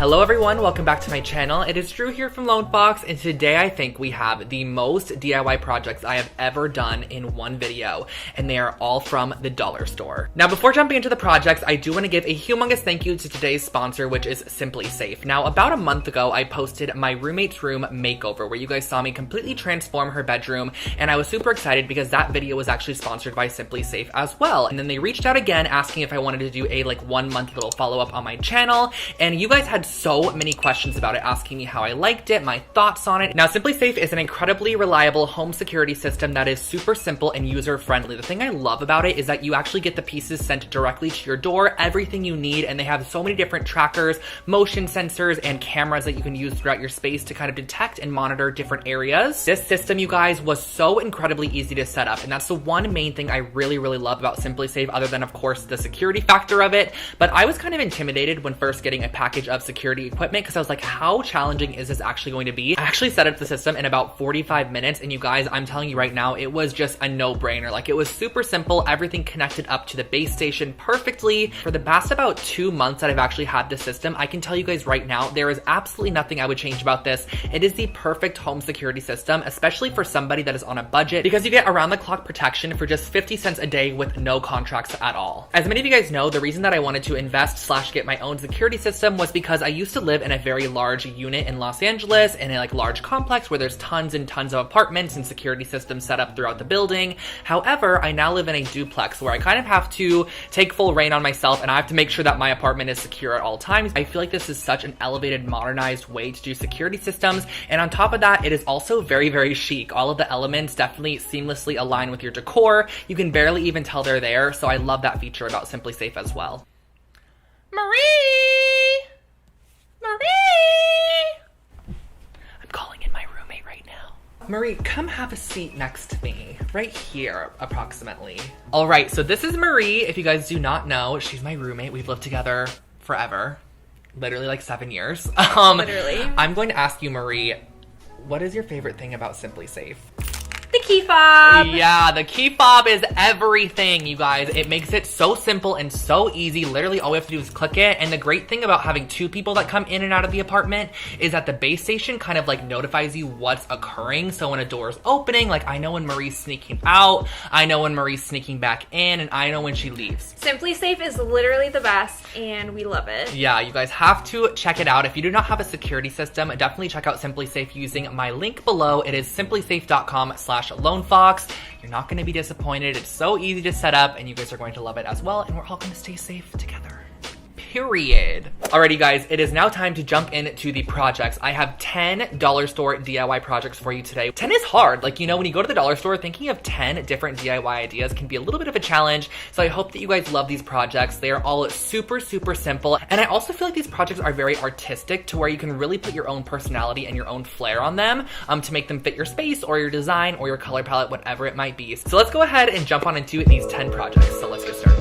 Hello everyone, welcome back to my channel. It is Drew here from Lone Fox, and today I think we have the most DIY projects I have ever done in one video, and they are all from the dollar store. Now before jumping into the projects, I do want to give a humongous thank you to today's sponsor, which is Simply Safe. Now about a month ago, I posted my roommate's room makeover, where you guys saw me completely transform her bedroom, and I was super excited because that video was actually sponsored by Simply Safe as well. And then they reached out again asking if I wanted to do a 1 month little follow-up on my channel, and you guys had so many questions about it, asking me how I liked it, my thoughts on it. Now, Simply Safe is an incredibly reliable home security system that is super simple and user-friendly. The thing I love about it is that you actually get the pieces sent directly to your door, everything you need, and they have so many different trackers, motion sensors, and cameras that you can use throughout your space to kind of detect and monitor different areas. This system, you guys, was so incredibly easy to set up, and that's the one main thing I really love about Simply Safe, other than, of course, the security factor of it. But I was kind of intimidated when first getting a package of security equipment because I was like, how challenging is this actually going to be? I actually set up the system in about 45 minutes, and you guys, I'm telling you right now, it was just a no-brainer. Like, it was super simple. Everything connected up to the base station perfectly. For the past about 2 months that I've actually had this system, I can tell you guys right now, there is absolutely nothing I would change about this. It is the perfect home security system, especially for somebody that is on a budget, because you get around-the-clock protection for just 50 cents a day with no contracts at all. As many of you guys know, the reason that I wanted to invest / get my own security system was because I used to live in a very large unit in Los Angeles, in a large complex where there's tons and tons of apartments and security systems set up throughout the building. However, I now live in a duplex where I kind of have to take full reign on myself, and I have to make sure that my apartment is secure at all times. I feel like this is such an elevated, modernized way to do security systems, and on top of that, it is also very chic. All of the elements definitely seamlessly align with your decor. You can barely even tell they're there, so I love that feature about Simply Safe as well. Marie! I'm calling in my roommate right now. Marie, come have a seat next to me. Right here, approximately. All right, so this is Marie. If you guys do not know, she's my roommate. We've lived together forever. Literally 7 years. Literally. I'm going to ask you, Marie, what is your favorite thing about Simply Safe? The key fob. Yeah, the key fob is everything, you guys. It makes it so simple and so easy. Literally, all we have to do is click it. And the great thing about having 2 people that come in and out of the apartment is that the base station kind of notifies you what's occurring. So when a door is opening, I know when Marie's sneaking out, I know when Marie's sneaking back in, and I know when she leaves. Simply Safe is literally the best, and we love it. Yeah, you guys have to check it out. If you do not have a security system, definitely check out Simply Safe using my link below. It is simplysafe.com/LoneFox. You're not going to be disappointed. It's so easy to set up, and you guys are going to love it as well, and we're all going to stay safe together. Period. Alrighty guys, it is now time to jump into the projects. I have 10 dollar store DIY projects for you today. 10 is hard. When you go to the dollar store, thinking of 10 different DIY ideas can be a little bit of a challenge. So I hope that you guys love these projects. They are all super simple. And I also feel like these projects are very artistic, to where you can really put your own personality and your own flair on them to make them fit your space or your design or your color palette, whatever it might be. So let's go ahead and jump on into these 10 projects. So let's get started.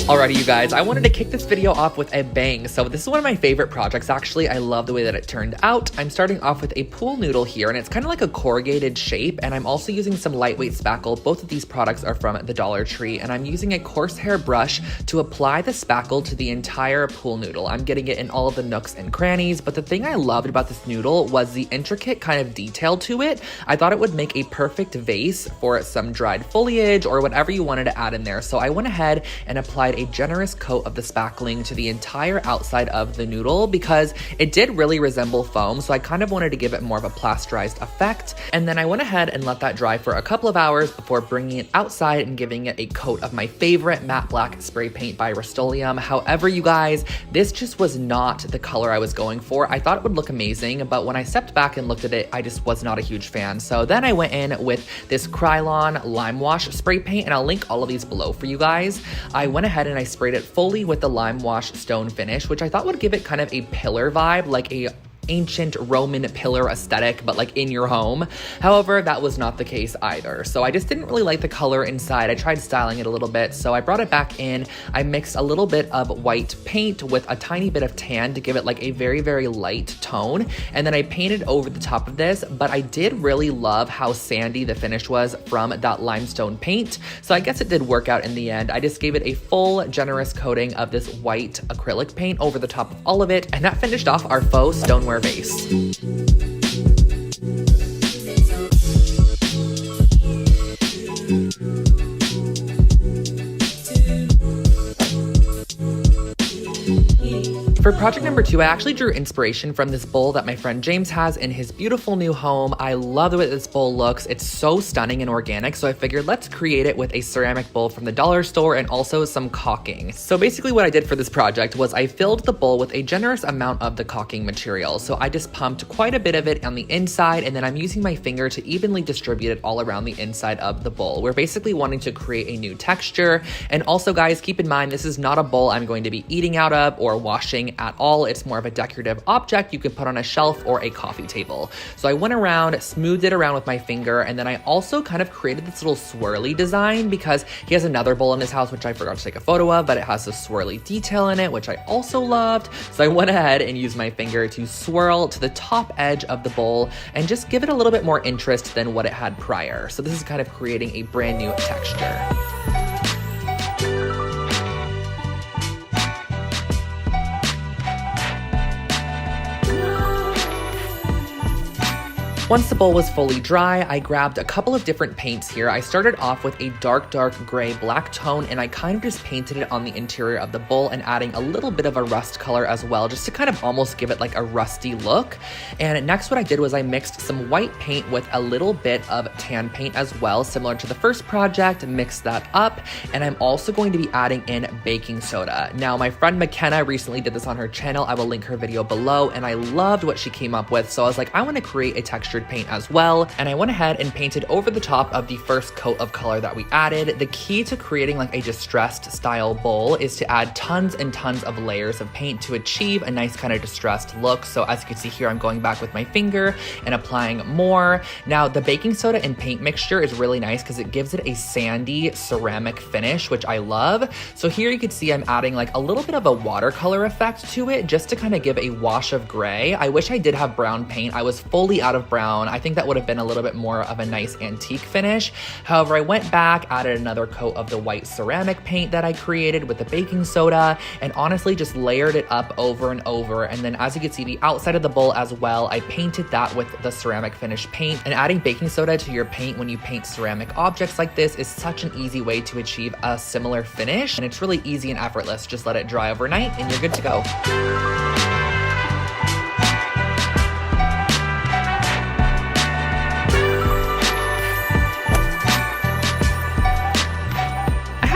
Alrighty, you guys, I wanted to kick this video off with a bang. So this is one of my favorite projects, actually. I love the way that it turned out. I'm starting off with a pool noodle here, and it's kind of like a corrugated shape, and I'm also using some lightweight spackle. Both of these products are from the Dollar Tree, and I'm using a coarse hair brush to apply the spackle to the entire pool noodle. I'm getting it in all of the nooks and crannies, but the thing I loved about this noodle was the intricate kind of detail to it. I thought it would make a perfect vase for some dried foliage or whatever you wanted to add in there. So I went ahead and applied a generous coat of the spackling to the entire outside of the noodle because it did really resemble foam, so I kind of wanted to give it more of a plasterized effect. And then I went ahead and let that dry for a couple of hours before bringing it outside and giving it a coat of my favorite matte black spray paint by Rust-Oleum. However, you guys, this just was not the color I was going for. I thought it would look amazing, but when I stepped back and looked at it, I just was not a huge fan. So then I went in with this Krylon Lime Wash spray paint, and I'll link all of these below for you guys. I went ahead and I sprayed it fully with the Lime Wash stone finish, which I thought would give it kind of a pillar vibe, like a ancient Roman pillar aesthetic, but like in your home. However, that was not the case either. So I just didn't really like the color inside. I tried styling it a little bit, so I brought it back in. I mixed a little bit of white paint with a tiny bit of tan to give it like a very, very light tone. And then I painted over the top of this, but I did really love how sandy the finish was from that limestone paint. So I guess it did work out in the end. I just gave it a full, generous coating of this white acrylic paint over the top of all of it, and that finished off our faux stoneware vase. For project number 2, I actually drew inspiration from this bowl that my friend James has in his beautiful new home. I love the way this bowl looks. It's so stunning and organic, so I figured let's create it with a ceramic bowl from the dollar store and also some caulking. So basically what I did for this project was I filled the bowl with a generous amount of the caulking material. So I just pumped quite a bit of it on the inside, and then I'm using my finger to evenly distribute it all around the inside of the bowl. We're basically wanting to create a new texture. And also, guys, keep in mind, this is not a bowl I'm going to be eating out of or washing at all. It's more of a decorative object you can put on a shelf or a coffee table. So I went around, smoothed it around with my finger, and then I also kind of created this little swirly design because he has another bowl in his house, which I forgot to take a photo of, but it has a swirly detail in it, which I also loved. So I went ahead and used my finger to swirl to the top edge of the bowl and just give it a little bit more interest than what it had prior. So this is kind of creating a brand new texture. Once the bowl was fully dry, I grabbed a couple of different paints here. I started off with a dark gray black tone, and I kind of just painted it on the interior of the bowl and adding a little bit of a rust color as well, just to kind of almost give it like a rusty look. And next what I did was I mixed some white paint with a little bit of tan paint as well, similar to the first project, mixed that up. And I'm also going to be adding in baking soda. Now, my friend McKenna recently did this on her channel. I will link her video below, and I loved what she came up with. So I was like, I want to create a textured paint as well, and I went ahead and painted over the top of the first coat of color that we added. The key to creating like a distressed style bowl is to add tons and tons of layers of paint to achieve a nice kind of distressed look. So as you can see here, I'm going back with my finger and applying more. Now, the baking soda and paint mixture is really nice because it gives it a sandy ceramic finish, which I love. So here you can see I'm adding like a little bit of a watercolor effect to it just to kind of give a wash of gray. I wish I did have brown paint. I was fully out of brown. I think that would have been a little bit more of a nice antique finish. However, I went back, added another coat of the white ceramic paint that I created with the baking soda, and honestly just layered it up over and over. And then as you can see, the outside of the bowl as well, I painted that with the ceramic finish paint. And adding baking soda to your paint when you paint ceramic objects like this is such an easy way to achieve a similar finish. And it's really easy and effortless. Just let it dry overnight and you're good to go.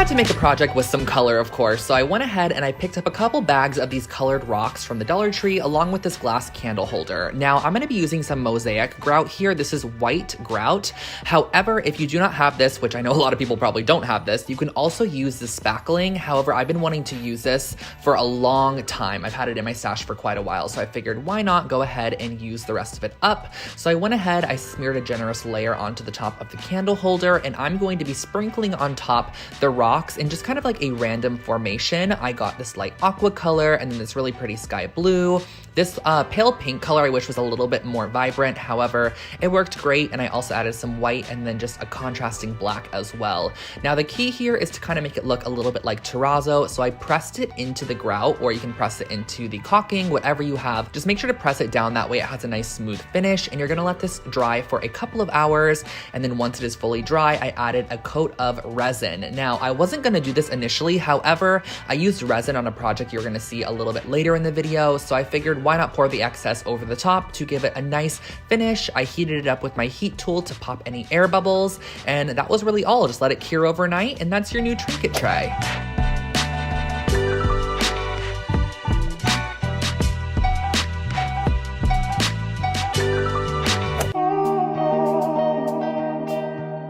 To make a project with some color, of course, so I went ahead and I picked up a couple bags of these colored rocks from the Dollar Tree along with this glass candle holder. Now, I'm going to be using some mosaic grout here. This is white grout. However, if you do not have this, which I know a lot of people probably don't have this, you can also use the spackling. However, I've been wanting to use this for a long time. I've had it in my stash for quite a while, so I figured why not go ahead and use the rest of it up. So I went ahead, I smeared a generous layer onto the top of the candle holder, and I'm going to be sprinkling on top the rocks in just kind of like a random formation. I got this light aqua color and then this really pretty sky blue. This pale pink color I wish was a little bit more vibrant. However, it worked great, and I also added some white and then just a contrasting black as well. Now the key here is to kind of make it look a little bit like terrazzo. So I pressed it into the grout, or you can press it into the caulking, whatever you have. Just make sure to press it down, that way it has a nice smooth finish. And you're gonna let this dry for a couple of hours, and then once it is fully dry, I added a coat of resin. Now, I wasn't gonna do this initially, however, I used resin on a project you're gonna see a little bit later in the video, so I figured why not pour the excess over the top to give it a nice finish. I heated it up with my heat tool to pop any air bubbles, and that was really all. Just let it cure overnight, and that's your new trinket tray.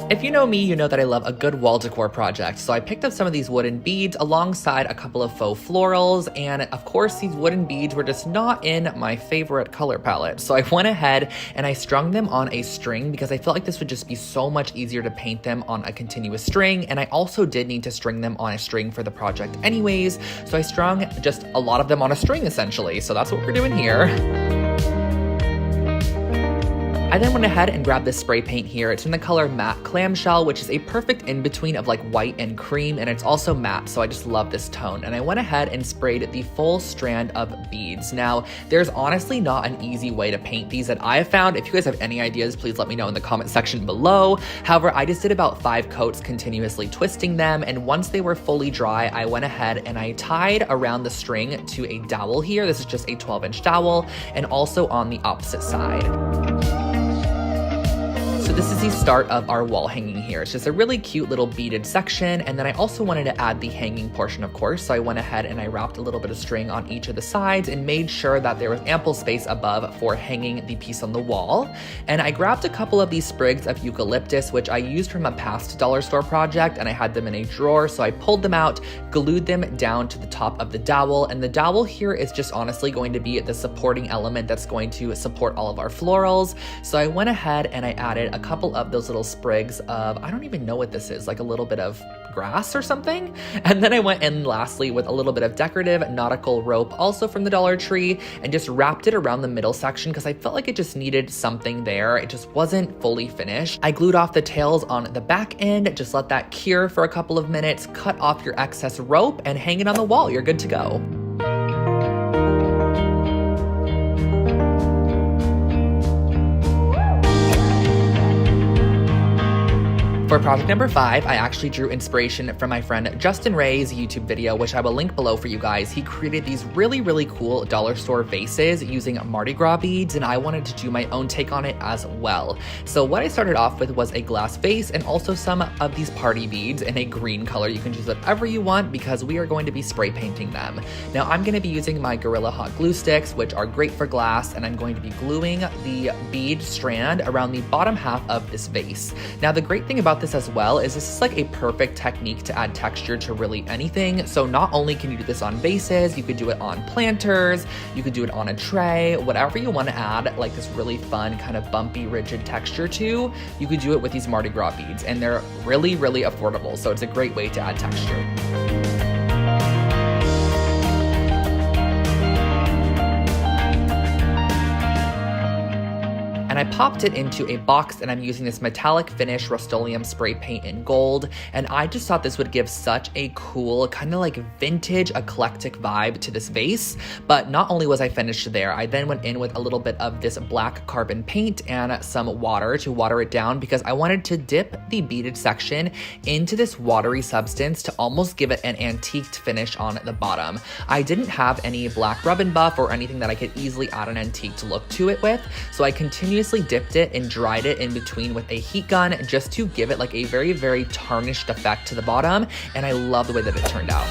If you know me, you know that I love a good wall decor project, so I picked up some of these wooden beads alongside a couple of faux florals, and of course these wooden beads were just not in my favorite color palette. So I went ahead and I strung them on a string because I felt like this would just be so much easier to paint them on a continuous string, and I also did need to string them on a string for the project anyways, so I strung just a lot of them on a string essentially, so that's what we're doing here. I then went ahead and grabbed this spray paint here. It's in the color Matte Clamshell, which is a perfect in-between of like white and cream, and it's also matte, so I just love this tone. And I went ahead and sprayed the full strand of beads. Now, there's honestly not an easy way to paint these that I have found. If you guys have any ideas, please let me know in the comment section below. However, I just did about 5 coats continuously twisting them, and once they were fully dry, I went ahead and I tied around the string to a dowel here. This is just a 12-inch dowel, and also on the opposite side. So this is the start of our wall hanging here. It's just a really cute little beaded section, and then I also wanted to add the hanging portion, of course, so I went ahead and I wrapped a little bit of string on each of the sides and made sure that there was ample space above for hanging the piece on the wall. And I grabbed a couple of these sprigs of eucalyptus, which I used from a past dollar store project, and I had them in a drawer, so I pulled them out, glued them down to the top of the dowel, and the dowel here is just honestly going to be the supporting element that's going to support all of our florals. So I went ahead and I added a couple of those little sprigs of, I don't even know what this is, like a little bit of grass or something. And then I went in lastly with a little bit of decorative nautical rope, also from the Dollar Tree, and just wrapped it around the middle section because I felt like it just needed something there. It just wasn't fully finished. I glued off the tails on the back end, just let that cure for a couple of minutes, cut off your excess rope, and hang it on the wall. You're good to go. For project number 5, I actually drew inspiration from my friend Justin Ray's YouTube video, which I will link below for you guys. He created these really cool dollar store vases using Mardi Gras beads, and I wanted to do my own take on it as well. So what I started off with was a glass vase and also some of these party beads in a green color. You can choose whatever you want because we are going to be spray painting them. Now I'm going to be using my Gorilla Hot glue sticks, which are great for glass, and I'm going to be gluing the bead strand around the bottom half of this vase. Now the great thing about this as well is this is like a perfect technique to add texture to really anything. So not only can you do this on vases, you could do it on planters, you could do it on a tray, whatever you want to add like this really fun kind of bumpy rigid texture to, you could do it with these Mardi Gras beads, and they're really affordable, so it's a great way to add texture. And I popped it into a box, and I'm using this metallic finish Rust-Oleum spray paint in gold, and I just thought this would give such a cool kind of like vintage eclectic vibe to this vase. But not only was I finished there, I then went in with a little bit of this black carbon paint and some water to water it down because I wanted to dip the beaded section into this watery substance to almost give it an antiqued finish on the bottom. I didn't have any black rub and buff or anything that I could easily add an antique look to it with, so I continuously dipped it and dried it in between with a heat gun just to give it like a very tarnished effect to the bottom, and I love the way that it turned out.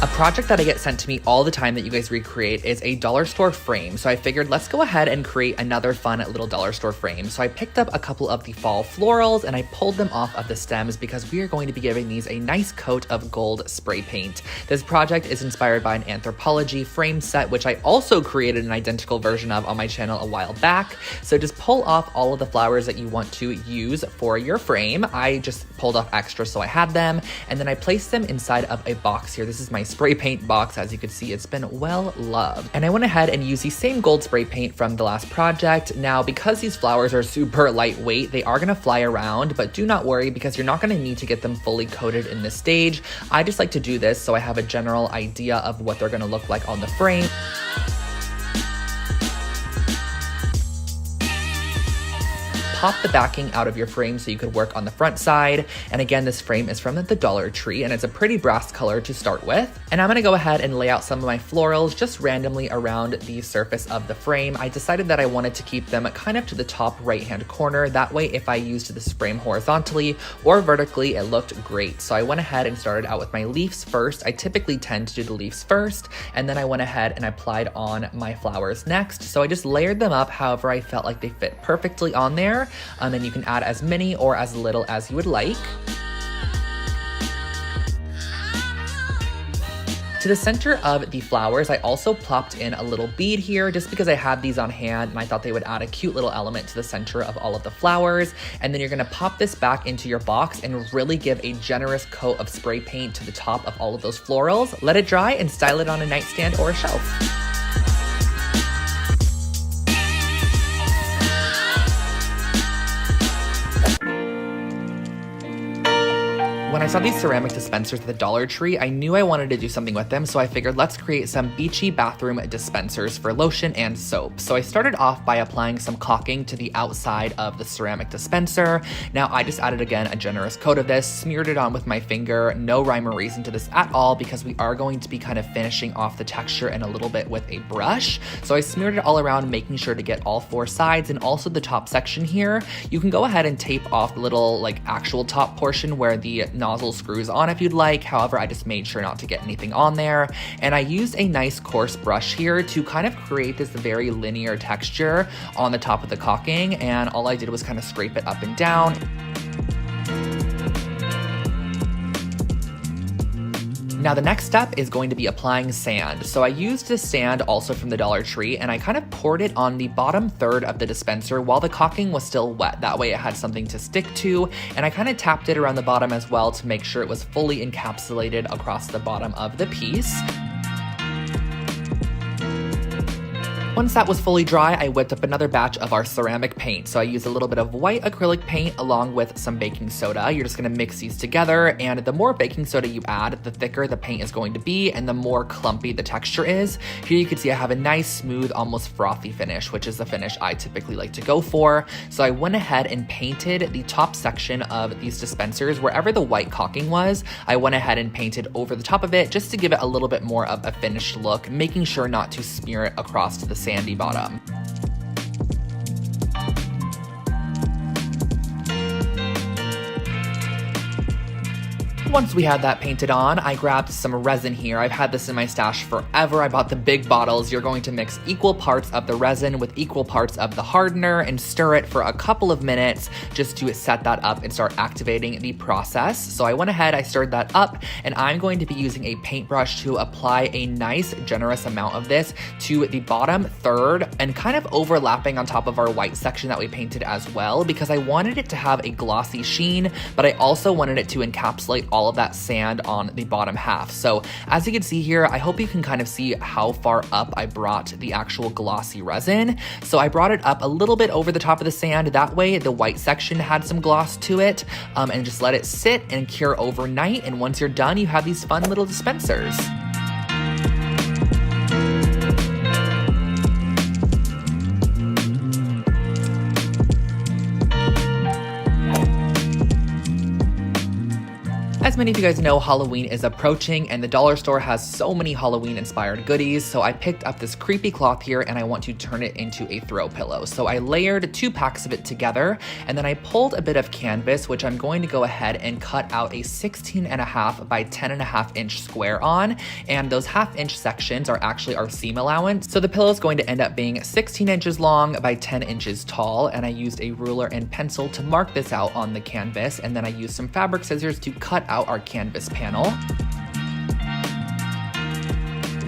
A project that I get sent to me all the time that you guys recreate is a dollar store frame. So I figured let's go ahead and create another fun little dollar store frame. So I picked up a couple of the fall florals and I pulled them off of the stems because we are going to be giving these a nice coat of gold spray paint. This project is inspired by an Anthropologie frame set, which I also created an identical version of on my channel a while back. So just pull off all of the flowers that you want to use for your frame. I just pulled off extra so I had them, and then I placed them inside of a box here. This is my spray paint box. As you can see, it's been well loved. And I went ahead and used the same gold spray paint from the last project. Now, because these flowers are super lightweight, they are gonna fly around, but do not worry because you're not gonna need to get them fully coated in this stage. I just like to do this so I have a general idea of what they're gonna look like on the frame. pop the backing out of your frame so you could work on the front side. And again, this frame is from the Dollar Tree and it's a pretty brass color to start with. And I'm gonna go ahead and lay out some of my florals just randomly around the surface of the frame. I decided that I wanted to keep them kind of to the top right-hand corner. That way, if I used this frame horizontally or vertically, it looked great. So I went ahead and started out with my leaves first. I typically tend to do the leaves first, and then I went ahead and applied on my flowers next. So I just layered them up however I felt like they fit perfectly on there. And you can add as many or as little as you would like. To the center of the flowers, I also plopped in a little bead here just because I had these on hand and I thought they would add a cute little element to the center of all of the flowers. And then you're gonna pop this back into your box and really give a generous coat of spray paint to the top of all of those florals. Let it dry and style it on a nightstand or a shelf. When I saw these ceramic dispensers at the Dollar Tree, I knew I wanted to do something with them, so I figured let's create some beachy bathroom dispensers for lotion and soap. So I started off by applying some caulking to the outside of the ceramic dispenser. Now I just added again a generous coat of this, smeared it on with my finger, no rhyme or reason to this at all because we are going to be kind of finishing off the texture in a little bit with a brush. So I smeared it all around, making sure to get all four sides and also the top section here. You can go ahead and tape off the little like actual top portion where the nozzle screws on if you'd like. However, I just made sure not to get anything on there. And I used a nice coarse brush here to kind of create this very linear texture on the top of the caulking. And all I did was kind of scrape it up and down. Now the next step is going to be applying sand. So I used this sand also from the Dollar Tree and I kind of poured it on the bottom third of the dispenser while the caulking was still wet. That way it had something to stick to, and I kind of tapped it around the bottom as well to make sure it was fully encapsulated across the bottom of the piece. Once that was fully dry, I whipped up another batch of our ceramic paint. So I used a little bit of white acrylic paint along with some baking soda. You're just gonna mix these together, and the more baking soda you add, the thicker the paint is going to be and the more clumpy the texture is. Here you can see I have a nice, smooth, almost frothy finish, which is the finish I typically like to go for. So I went ahead and painted the top section of these dispensers. Wherever the white caulking was, I went ahead and painted over the top of it just to give it a little bit more of a finished look, making sure not to smear it across to the sandy bottom. Once we had that painted on, I grabbed some resin here. I've had this in my stash forever. I bought the big bottles. You're going to mix equal parts of the resin with equal parts of the hardener and stir it for a couple of minutes just to set that up and start activating the process. So I went ahead, I stirred that up, and I'm going to be using a paintbrush to apply a nice, generous amount of this to the bottom third and kind of overlapping on top of our white section that we painted as well, because I wanted it to have a glossy sheen, but I also wanted it to encapsulate all of that sand on the bottom half. So as you can see here, I hope you can kind of see how far up I brought the actual glossy resin. So I brought it up a little bit over the top of the sand. That way the white section had some gloss to it, and just let it sit and cure overnight. And once you're done, you have these fun little dispensers. As many of you guys know, Halloween is approaching and the dollar store has so many Halloween inspired goodies. So I picked up this creepy cloth here and I want to turn it into a throw pillow. So I layered 2 packs of it together, and then I pulled a bit of canvas, which I'm going to go ahead and cut out a 16.5 by 10.5 inch square on. And those 1/2 inch sections are actually our seam allowance. So the pillow is going to end up being 16 inches long by 10 inches tall. And I used a ruler and pencil to mark this out on the canvas. And then I used some fabric scissors to cut out our canvas panel.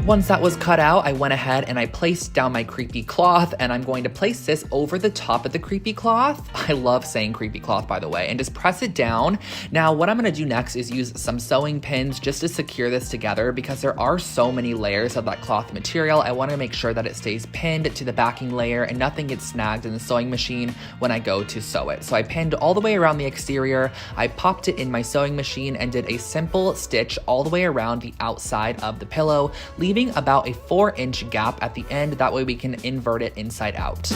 Once that was cut out, I went ahead and I placed down my creepy cloth, and I'm going to place this over the top of the creepy cloth. I love saying creepy cloth, by the way, and just press it down. Now, what I'm gonna do next is use some sewing pins just to secure this together, because there are so many layers of that cloth material. I wanna make sure that it stays pinned to the backing layer and nothing gets snagged in the sewing machine when I go to sew it. So I pinned all the way around the exterior, I popped it in my sewing machine and did a simple stitch all the way around the outside of the pillow, leaving about a 4-inch gap at the end. That way we can invert it inside out.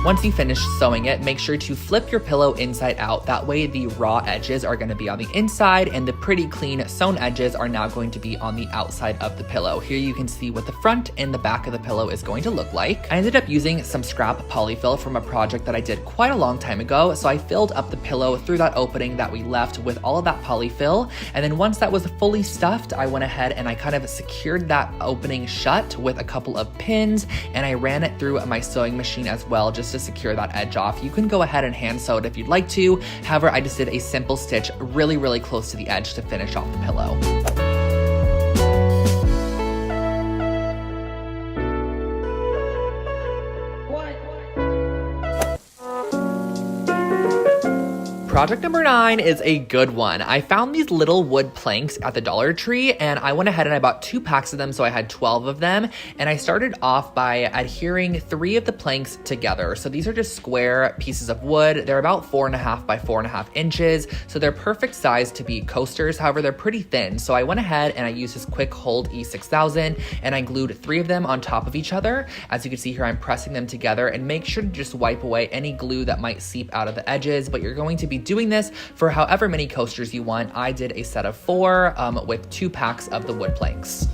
Once you finish sewing it, make sure to flip your pillow inside out. That way the raw edges are going to be on the inside and the pretty clean sewn edges are now going to be on the outside of the pillow. Here you can see what the front and the back of the pillow is going to look like. I ended up using some scrap polyfill from a project that I did quite a long time ago, so I filled up the pillow through that opening that we left with all of that polyfill, and then once that was fully stuffed, I went ahead and I kind of secured that opening shut with a couple of pins, and I ran it through my sewing machine as well just to secure that edge off. You can go ahead and hand sew it if you'd like to. However, I just did a simple stitch really close to the edge to finish off the pillow. Project number 9 is a good one. I found these little wood planks at the Dollar Tree, and I went ahead and I bought 2 packs of them, so I had 12 of them. And I started off by adhering 3 of the planks together. So these are just square pieces of wood. They're about 4.5 by 4.5 inches, so they're perfect size to be coasters. However, they're pretty thin. So I went ahead and I used this Quick Hold E6000, and I glued 3 of them on top of each other. As you can see here, I'm pressing them together, and make sure to just wipe away any glue that might seep out of the edges, but you're going to be doing this for however many coasters you want. I did a set of 4 with 2 packs of the wood planks.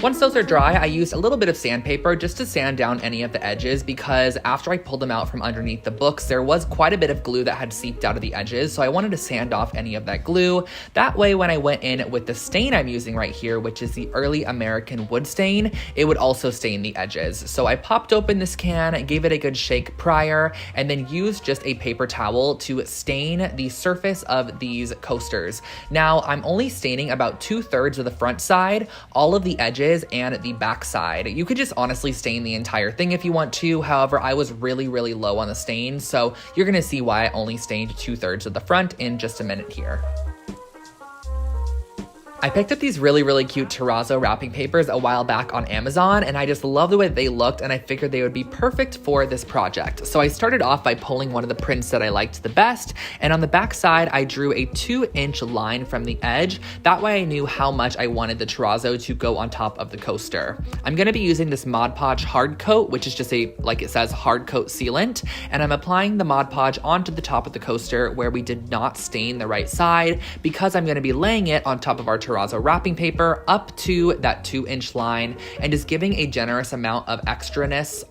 Once those are dry, I used a little bit of sandpaper just to sand down any of the edges, because after I pulled them out from underneath the books, there was quite a bit of glue that had seeped out of the edges, so I wanted to sand off any of that glue. That way, when I went in with the stain I'm using right here, which is the Early American Wood Stain, it would also stain the edges. So I popped open this can, gave it a good shake prior, and then used just a paper towel to stain the surface of these coasters. Now, I'm only staining about 2/3 of the front side, all of the edges, and the back side. You could just honestly stain the entire thing if you want to. However, I was really low on the stain, so you're gonna see why I only stained 2/3 of the front in just a minute here. I picked up these really cute terrazzo wrapping papers a while back on Amazon, and I just love the way they looked, and I figured they would be perfect for this project. So I started off by pulling one of the prints that I liked the best, and on the back side, I drew a 2-inch line from the edge. That way I knew how much I wanted the terrazzo to go on top of the coaster. I'm gonna be using this Mod Podge hard coat, which is just a, like it says, hard coat sealant, and I'm applying the Mod Podge onto the top of the coaster where we did not stain the right side, because I'm gonna be laying it on top of our terrazzo wrapping paper up to that 2-inch line, and just giving a generous amount of extraness,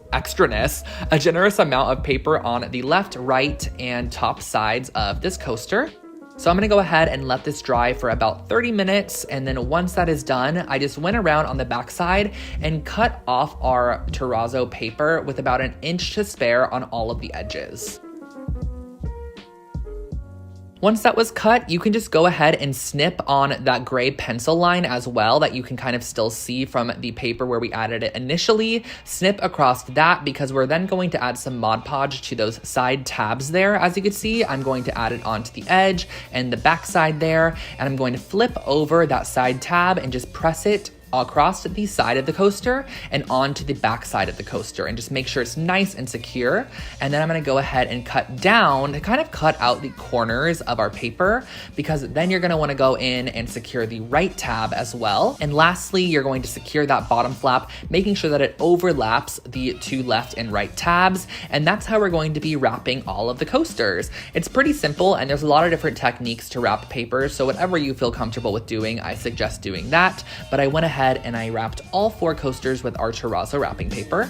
a generous amount of paper on the left, right, and top sides of this coaster. So I'm gonna go ahead and let this dry for about 30 minutes, and then once that is done, I just went around on the backside and cut off our terrazzo paper with about 1 inch to spare on all of the edges. Once that was cut, you can just go ahead and snip on that gray pencil line as well that you can kind of still see from the paper where we added it initially. Snip across that, because we're then going to add some Mod Podge to those side tabs there. As you can see, I'm going to add it onto the edge and the back side there, and I'm going to flip over that side tab and just press it across the side of the coaster and onto the back side of the coaster, and just make sure it's nice and secure. And then I'm gonna go ahead and cut down to kind of cut out the corners of our paper, because then you're gonna wanna go in and secure the right tab as well. And lastly, you're going to secure that bottom flap, making sure that it overlaps the 2 left and right tabs. And that's how we're going to be wrapping all of the coasters. It's pretty simple, and there's a lot of different techniques to wrap paper, so whatever you feel comfortable with doing, I suggest doing that. But I went ahead and I wrapped all 4 coasters with our terrazzo wrapping paper.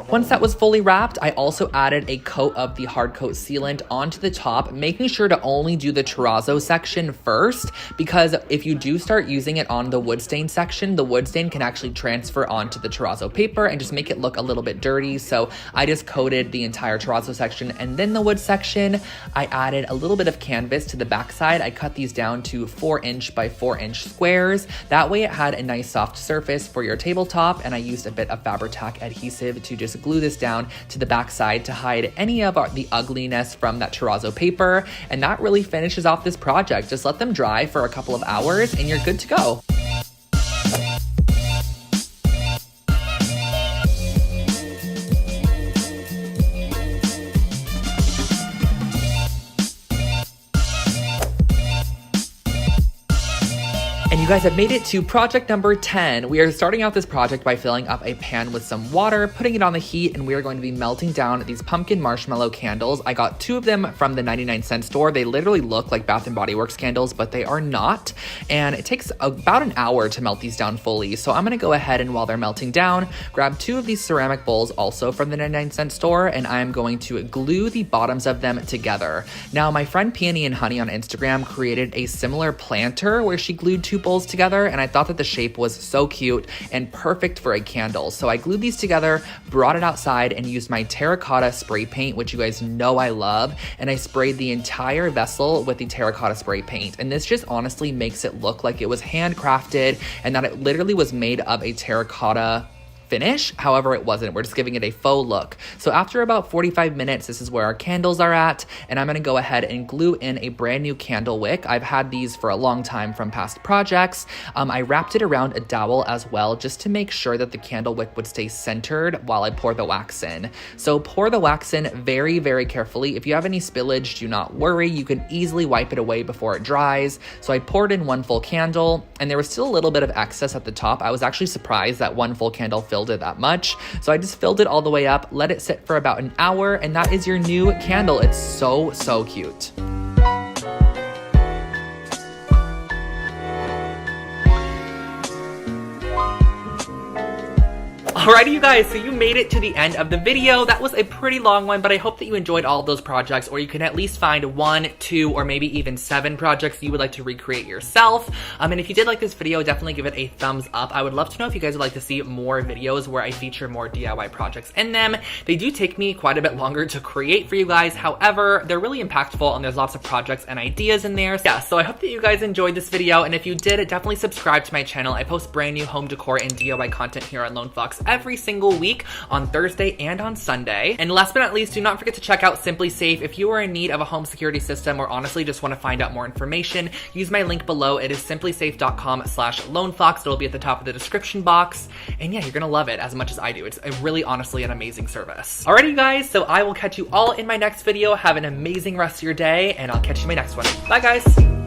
Once that was fully wrapped, I also added a coat of the hard coat sealant onto the top, making sure to only do the terrazzo section first, because if you do start using it on the wood stain section, the wood stain can actually transfer onto the terrazzo paper and just make it look a little bit dirty. So I just coated the entire terrazzo section, and then the wood section, I added a little bit of canvas to the backside. I cut these down to 4-inch by 4-inch squares. That way it had a nice soft surface for your tabletop, and I used a bit of Fabri-Tac adhesive to just glue this down to the backside to hide any of the ugliness from that terrazzo paper. And that really finishes off this project. Just let them dry for a couple of hours and you're good to go. And you guys have made it to project number 10. We are starting out this project by filling up a pan with some water, putting it on the heat, and we are going to be melting down these pumpkin marshmallow candles. I got 2 of them from the 99-cent store. They literally look like Bath & Body Works candles, but they are not. And it takes about an hour to melt these down fully. So I'm gonna go ahead and while they're melting down, grab 2 of these ceramic bowls also from the 99-cent store, and I'm going to glue the bottoms of them together. Now, my friend Peony and Honey on Instagram created a similar planter where she glued 2 bowls together, and I thought that the shape was so cute and perfect for a candle. So I glued these together, brought it outside, and used my terracotta spray paint, which you guys know I love, and I sprayed the entire vessel with the terracotta spray paint. And this just honestly makes it look like it was handcrafted and that it literally was made of a terracotta finish. However, it wasn't. We're just giving it a faux look. So after about 45 minutes, this is where our candles are at, and I'm gonna go ahead and glue in a brand new candle wick. I've had these for a long time from past projects. I wrapped it around a dowel as well, just to make sure that the candle wick would stay centered while I pour the wax in. So pour the wax in very, very carefully. If you have any spillage, do not worry. You can easily wipe it away before it dries. So I poured in 1 full candle, and there was still a little bit of excess at the top. I was actually surprised that 1 full candle filled it that much. So I just filled it all the way up, let it sit for about an hour, and that is your new candle. It's so, so cute. Alrighty, you guys, so you made it to the end of the video. That was a pretty long one, but I hope that you enjoyed all of those projects, or you can at least find 1, 2, or maybe even 7 projects you would like to recreate yourself. And if you did like this video, definitely give it a thumbs up. I would love to know if you guys would like to see more videos where I feature more DIY projects in them. They do take me quite a bit longer to create for you guys. However, they're really impactful and there's lots of projects and ideas in there. Yeah, so I hope that you guys enjoyed this video, and if you did, definitely subscribe to my channel. I post brand new home decor and DIY content here on Lone Fox every single week on Thursday and on Sunday. And last but not least, do not forget to check out Simply Safe. If you are in need of a home security system or honestly just want to find out more information, use my link below. It is simplysafe.com/lonefox. It'll be at the top of the description box. And yeah, you're gonna love it as much as I do. It's a really honestly an amazing service. Alrighty, you guys, so I will catch you all in my next video. Have an amazing rest of your day, and I'll catch you in my next one. Bye, guys.